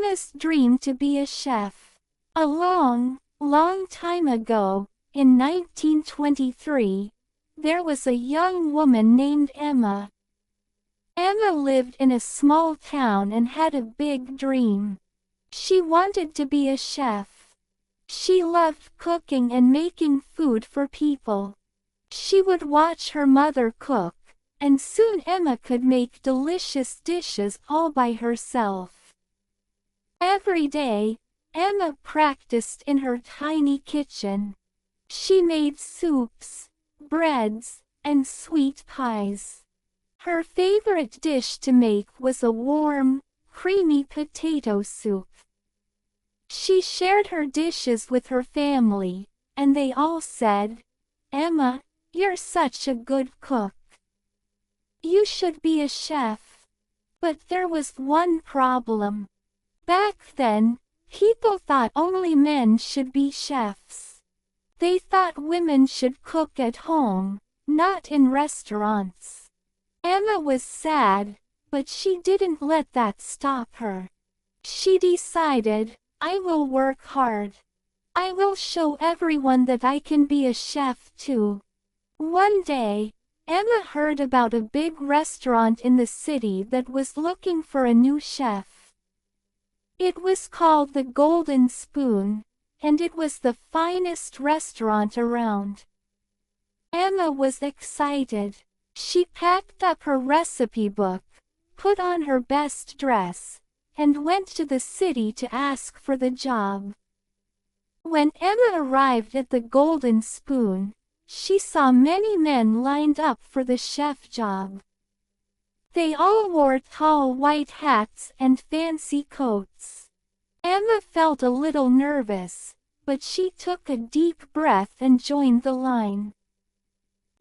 Emma's dream to be a chef. A long, long time ago, in 1923, there was a young woman named Emma. Emma lived in a small town and had a big dream. She wanted to be a chef. She loved cooking and making food for people. She would watch her mother cook, and soon Emma could make delicious dishes all by herself. Every day, Emma practiced in her tiny kitchen. She made soups, breads, and sweet pies. Her favorite dish to make was a warm, creamy potato soup. She shared her dishes with her family, and they all said, "Emma, you're such a good cook. You should be a chef." But there was one problem. Back then, people thought only men should be chefs. They thought women should cook at home, not in restaurants. Emma was sad, but she didn't let that stop her. She decided, "I will work hard. I will show everyone that I can be a chef too." One day, Emma heard about a big restaurant in the city that was looking for a new chef. It was called the Golden Spoon, and it was the finest restaurant around. Emma was excited. She packed up her recipe book, put on her best dress, and went to the city to ask for the job. When Emma arrived at the Golden Spoon, she saw many men lined up for the chef job. They all wore tall white hats and fancy coats. Emma felt a little nervous, but she took a deep breath and joined the line.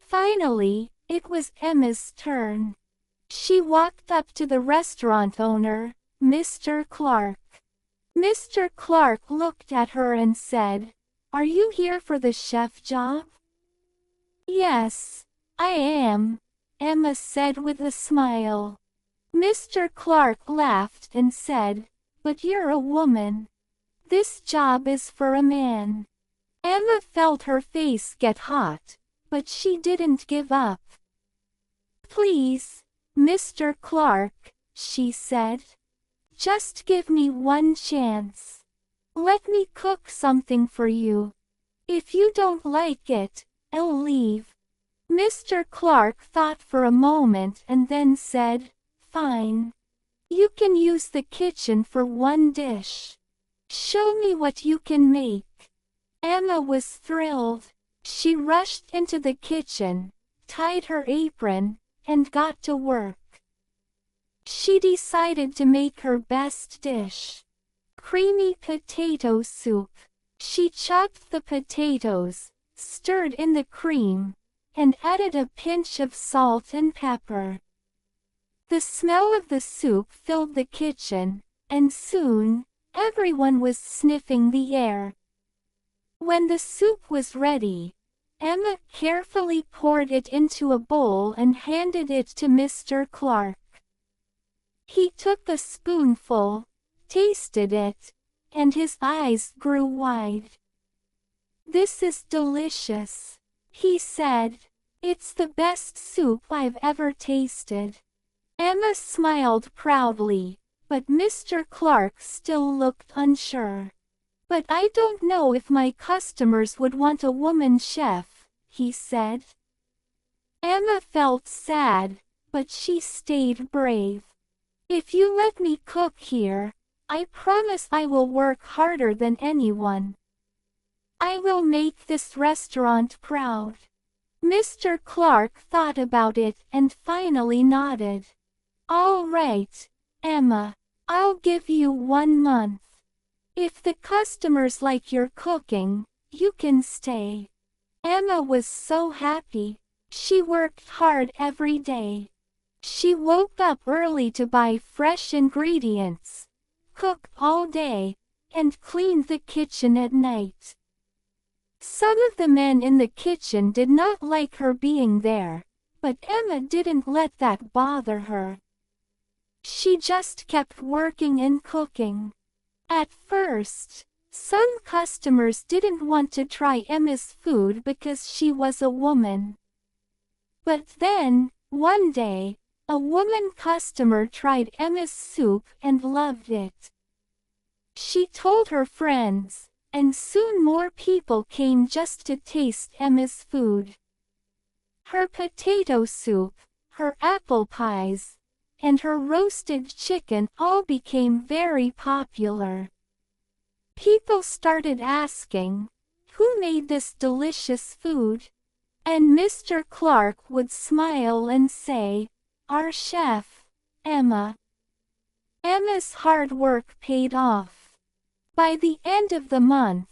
Finally, it was Emma's turn. She walked up to the restaurant owner, Mr. Clark. Mr. Clark looked at her and said, "Are you here for the chef job?" "Yes, I am," Emma said with a smile. Mr. Clark laughed and said, "But you're a woman. This job is for a man." Emma felt her face get hot, but she didn't give up. "Please, Mr. Clark," she said. "Just give me one chance. Let me cook something for you. If you don't like it, I'll leave." Mr. Clark thought for a moment and then said, "Fine. You can use the kitchen for one dish. Show me what you can make." Emma was thrilled. She rushed into the kitchen, tied her apron, and got to work. She decided to make her best dish: creamy potato soup. She chopped the potatoes, stirred in the cream, and added a pinch of salt and pepper. The smell of the soup filled the kitchen, and soon, everyone was sniffing the air. When the soup was ready, Emma carefully poured it into a bowl and handed it to Mr. Clark. He took a spoonful, tasted it, and his eyes grew wide. "This is delicious," he said. "It's the best soup I've ever tasted." Emma smiled proudly, but Mr. Clark still looked unsure. "But I don't know if my customers would want a woman chef," he said. Emma felt sad, but she stayed brave. "If you let me cook here, I promise I will work harder than anyone. I will make this restaurant proud." Mr. Clark thought about it and finally nodded. "All right, Emma, I'll give you 1 month. If the customers like your cooking, you can stay." Emma was so happy. She worked hard every day. She woke up early to buy fresh ingredients, cook all day, and cleaned the kitchen at night. Some of the men in the kitchen did not like her being there, but Emma didn't let that bother her. She just kept working and cooking. At first, some customers didn't want to try Emma's food because she was a woman. But then, one day, a woman customer tried Emma's soup and loved it. She told her friends, and soon more people came just to taste Emma's food. Her potato soup, her apple pies, and her roasted chicken all became very popular. People started asking, "Who made this delicious food?" And Mr. Clark would smile and say, "Our chef, Emma." Emma's hard work paid off. By the end of the month,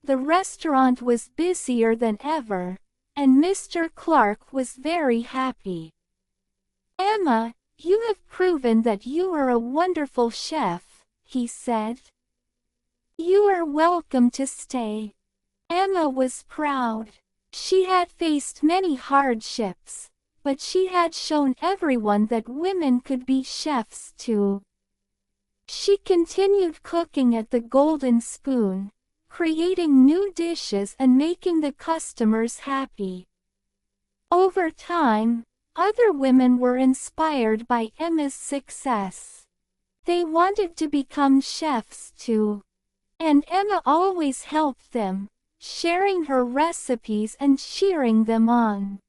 the restaurant was busier than ever, and Mr. Clark was very happy. "Emma, you have proven that you are a wonderful chef," he said. "You are welcome to stay." Emma was proud. She had faced many hardships, but she had shown everyone that women could be chefs too. She continued cooking at the Golden Spoon, creating new dishes and making the customers happy. Over time, other women were inspired by Emma's success. They wanted to become chefs too. And Emma always helped them, sharing her recipes and cheering them on.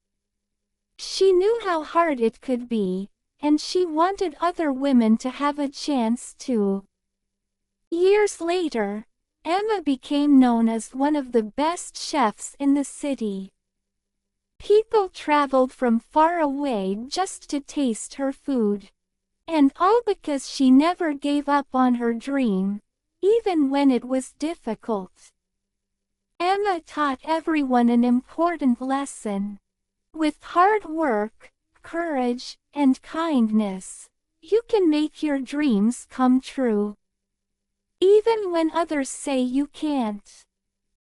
She knew how hard it could be, and she wanted other women to have a chance too. Years later, Emma became known as one of the best chefs in the city. People traveled from far away just to taste her food. And all because she never gave up on her dream, even when it was difficult. Emma taught everyone an important lesson. With hard work, courage, and kindness, you can make your dreams come true. Even when others say you can't.